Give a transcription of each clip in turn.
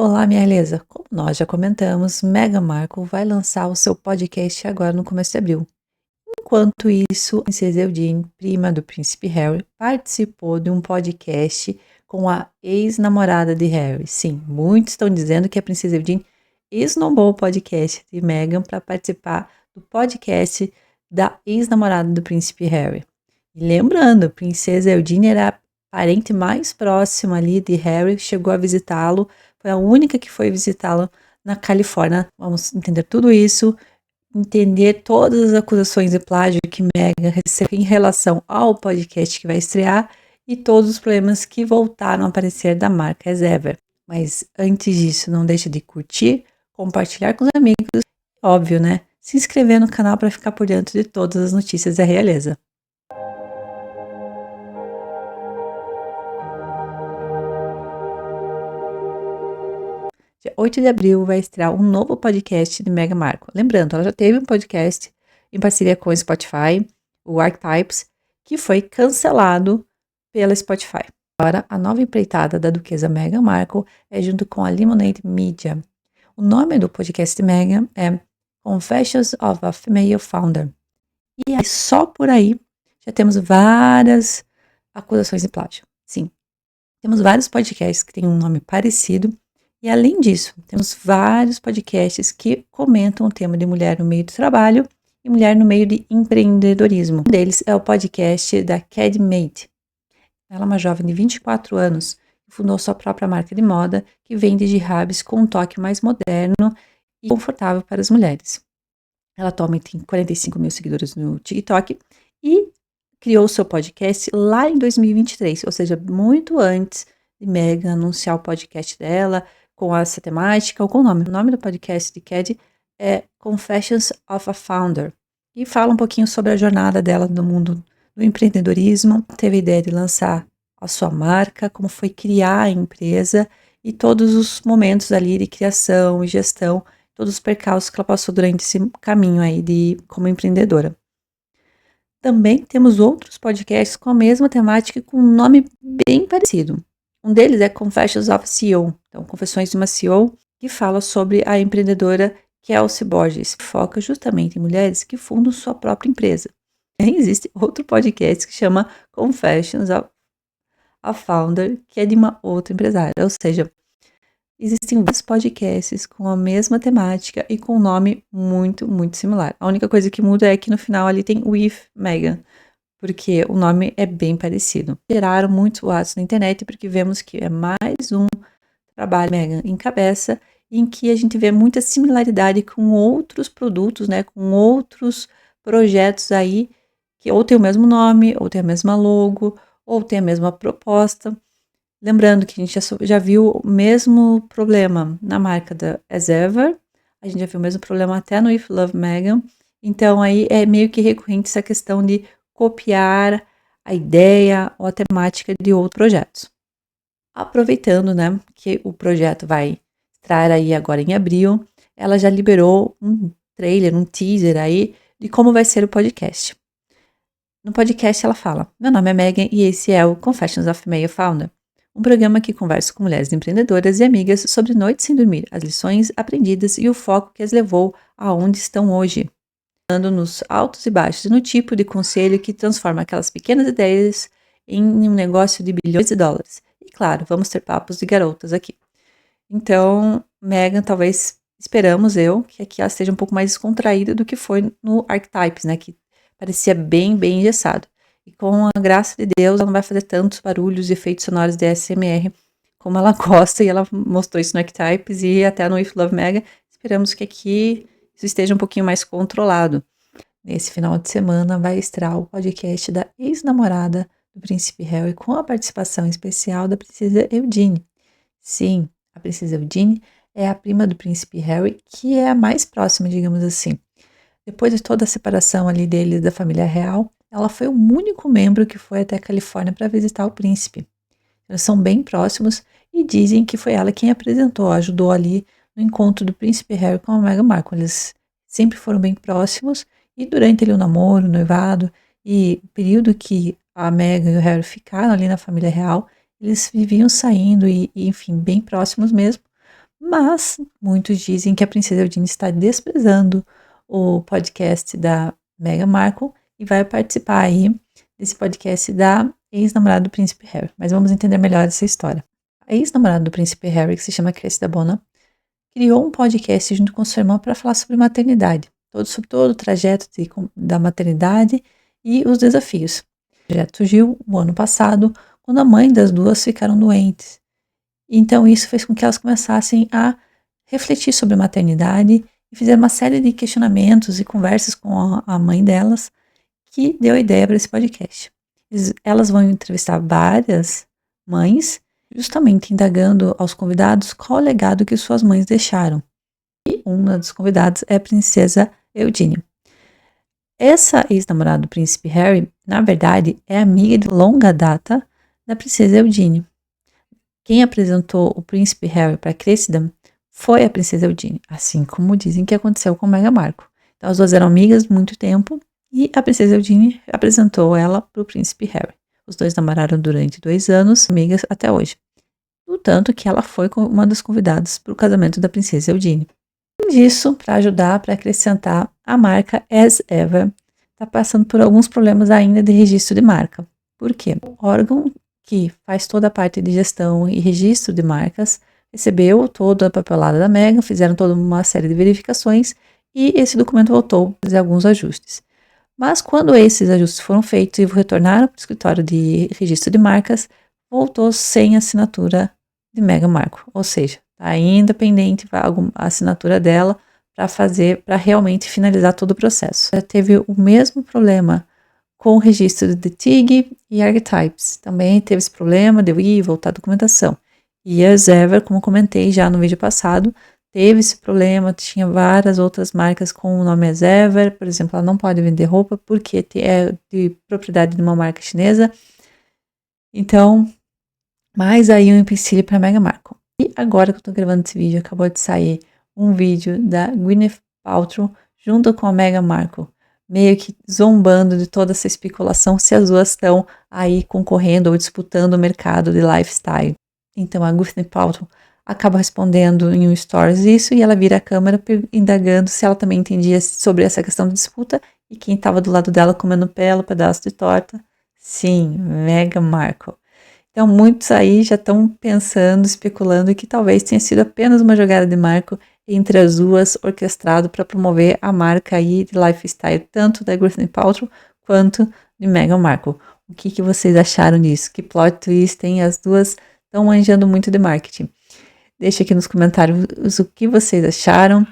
Olá, minha beleza. Como nós já comentamos, Meghan Markle vai lançar o seu podcast agora no começo de abril. Enquanto isso, a princesa Eugenie, prima do príncipe Harry, participou de um podcast com a ex-namorada de Harry. Sim, muitos estão dizendo que a princesa Eugenie esnobou o podcast de Meghan para participar do podcast da ex-namorada do príncipe Harry. E lembrando, a princesa Eugenie era a parente mais próxima ali de Harry, chegou a visitá-lo, foi a única que foi visitá-lo na Califórnia. Vamos entender tudo isso, entender todas as acusações de plágio que Meghan recebeu em relação ao podcast que vai estrear e todos os problemas que voltaram a aparecer da marca as Ever. Mas antes disso, não deixe de curtir, compartilhar com os amigos, óbvio, né? Se inscrever no canal para ficar por dentro de todas as notícias da realeza. Dia 8 de abril vai estrear um novo podcast de Meghan Markle. Lembrando, ela já teve um podcast em parceria com o Spotify, o Archetypes, que foi cancelado pela Spotify. Agora, a nova empreitada da duquesa Meghan Markle é junto com a Lemonade Media. O nome do podcast de Meghan é Confessions of a Female Founder. E aí, só por aí, já temos várias acusações de plágio. Sim, temos vários podcasts que têm um nome parecido. E além disso, temos vários podcasts que comentam o tema de mulher no meio do trabalho e mulher no meio de empreendedorismo. Um deles é o podcast da Cad Made. Ela é uma jovem de 24 anos que fundou sua própria marca de moda que vende hijabs com um toque mais moderno e confortável para as mulheres. Ela atualmente tem 45 mil seguidores no TikTok e criou seu podcast lá em 2023, ou seja, muito antes de Meghan anunciar o podcast dela, com essa temática ou com o nome. O nome do podcast de Cad é Confessions of a Founder e fala um pouquinho sobre a jornada dela no mundo do empreendedorismo. Teve a ideia de lançar a sua marca, como foi criar a empresa e todos os momentos ali de criação e gestão, todos os percalços que ela passou durante esse caminho aí como empreendedora. Também temos outros podcasts com a mesma temática e com um nome bem parecido. Um deles é Confessions of a CEO, então Confissões de uma CEO, que fala sobre a empreendedora Kelsey Borges, que foca justamente em mulheres que fundam sua própria empresa. E existe outro podcast que chama Confessions of a Founder, que é de uma outra empresária, ou seja, existem vários podcasts com a mesma temática e com um nome muito, muito similar. A única coisa que muda é que no final ali tem With Meghan, porque o nome é bem parecido. Geraram muitos boatos na internet, porque vemos que é mais um trabalho Meghan encabeça, em que a gente vê muita similaridade com outros produtos, né, com outros projetos aí, que ou tem o mesmo nome, ou tem a mesma logo, ou tem a mesma proposta. Lembrando que a gente já viu o mesmo problema na marca da As Ever, a gente já viu o mesmo problema até no If Love Meghan, então aí é meio que recorrente essa questão de copiar a ideia ou a temática de outros projetos. Aproveitando, né, que o projeto vai estar aí agora em abril, ela já liberou um trailer, um teaser aí de como vai ser o podcast. No podcast ela fala: meu nome é Meghan e esse é o Confessions of a Female Founder, um programa que conversa com mulheres empreendedoras e amigas sobre noites sem dormir, as lições aprendidas e o foco que as levou aonde estão hoje, dando nos altos e baixos, no tipo de conselho que transforma aquelas pequenas ideias em um negócio de bilhões de dólares. E claro, vamos ter papos de garotas aqui. Então, Meghan, talvez, esperamos que aqui ela esteja um pouco mais descontraída do que foi no Archetypes, né, que parecia bem, bem engessado. E com a graça de Deus, ela não vai fazer tantos barulhos e efeitos sonoros de ASMR como ela gosta, e ela mostrou isso no Archetypes e até no If Love Meghan. Esperamos que aqui isso esteja um pouquinho mais controlado. Nesse final de semana vai estrear o podcast da ex-namorada do príncipe Harry com a participação especial da princesa Eugenie. Sim, a princesa Eugenie é a prima do príncipe Harry, que é a mais próxima, digamos assim. Depois de toda a separação ali deles da família real, ela foi o único membro que foi até a Califórnia para visitar o príncipe. Eles são bem próximos e dizem que foi ela quem apresentou, ajudou ali no encontro do príncipe Harry com a Meghan Markle. Eles sempre foram bem próximos e durante ali o namoro, o noivado e o período que a Meghan e o Harry ficaram ali na família real, eles viviam saindo e enfim, bem próximos mesmo. Mas muitos dizem que a princesa Eugenie está desprezando o podcast da Meghan Markle e vai participar aí desse podcast da ex-namorada do príncipe Harry. Mas vamos entender melhor essa história. A ex-namorada do príncipe Harry, que se chama Cressida Bona, criou um podcast junto com sua irmã para falar sobre maternidade, sobre todo o trajeto da maternidade e os desafios. O projeto surgiu no ano passado, quando a mãe das duas ficaram doentes. Então isso fez com que elas começassem a refletir sobre a maternidade e fizeram uma série de questionamentos e conversas com a mãe delas, que deu a ideia para esse podcast. Elas vão entrevistar várias mães, justamente indagando aos convidados qual o legado que suas mães deixaram. E uma dos convidados é a princesa Eugenie. Essa ex-namorada do príncipe Harry, na verdade, é amiga de longa data da princesa Eugenie. Quem apresentou o príncipe Harry para Cressida foi a princesa Eugenie, assim como dizem que aconteceu com Meghan Markle. Então as duas eram amigas há muito tempo e a princesa Eugenie apresentou ela para o príncipe Harry. Os dois namoraram durante 2 anos, amigas até hoje. No tanto que ela foi uma das convidadas para o casamento da princesa Eugenie. Além disso, para ajudar, para acrescentar, a marca As Ever está passando por alguns problemas ainda de registro de marca. Por quê? O órgão que faz toda a parte de gestão e registro de marcas recebeu toda a papelada da Meghan, fizeram toda uma série de verificações e esse documento voltou a fazer alguns ajustes. Mas quando esses ajustes foram feitos e retornaram para o escritório de registro de marcas, voltou sem assinatura de Meghan Markle, ou seja, está ainda pendente a assinatura dela para realmente finalizar todo o processo. Já teve o mesmo problema com o registro de TIG e Archetypes. Também teve esse problema de eu ir e voltar a documentação. E a As Ever, como comentei já no vídeo passado, teve esse problema, tinha várias outras marcas com o nome As Ever, por exemplo, ela não pode vender roupa porque é de propriedade de uma marca chinesa. Então, mais aí um empecilho para Meghan Markle. E agora que eu tô gravando esse vídeo, acabou de sair um vídeo da Gwyneth Paltrow junto com a Meghan Markle, meio que zombando de toda essa especulação se as duas estão aí concorrendo ou disputando o mercado de lifestyle. Então a Gwyneth Paltrow acaba respondendo em um stories isso e ela vira a câmera indagando se ela também entendia sobre essa questão de disputa e quem estava do lado dela comendo pelo pedaço de torta. Sim, Meghan Markle. Então muitos aí já estão pensando, especulando que talvez tenha sido apenas uma jogada de Markle entre as duas, orquestrado para promover a marca aí de lifestyle, tanto da Gwyneth Paltrow quanto de Meghan Markle. O que vocês acharam disso? Que plot twist, hein? As duas estão manjando muito de marketing. Deixa aqui nos comentários o que vocês acharam,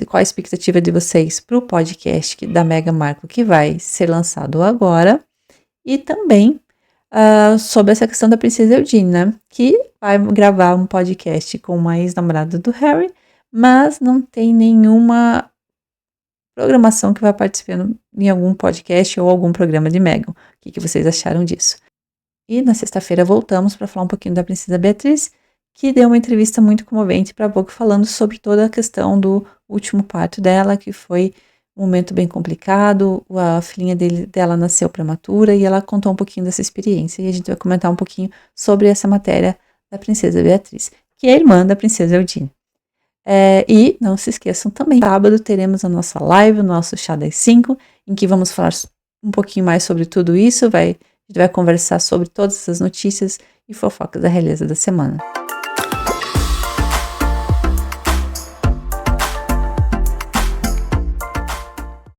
qual a expectativa de vocês para o podcast da Meghan Markle que vai ser lançado agora. E também sobre essa questão da princesa Eugenie, né? Que vai gravar um podcast com uma ex-namorada do Harry, mas não tem nenhuma programação que vai participando em algum podcast ou algum programa de Meghan. O que vocês acharam disso? E na sexta-feira voltamos para falar um pouquinho da princesa Beatriz, que deu uma entrevista muito comovente para a Vogue falando sobre toda a questão do último parto dela, que foi um momento bem complicado, a filhinha dela nasceu prematura e ela contou um pouquinho dessa experiência e a gente vai comentar um pouquinho sobre essa matéria da princesa Beatriz, que é a irmã da princesa Eugenie. E não se esqueçam também, sábado teremos a nossa live, o nosso Chá das 5, em que vamos falar um pouquinho mais sobre tudo isso, a gente vai conversar sobre todas as notícias e fofocas da realeza da semana.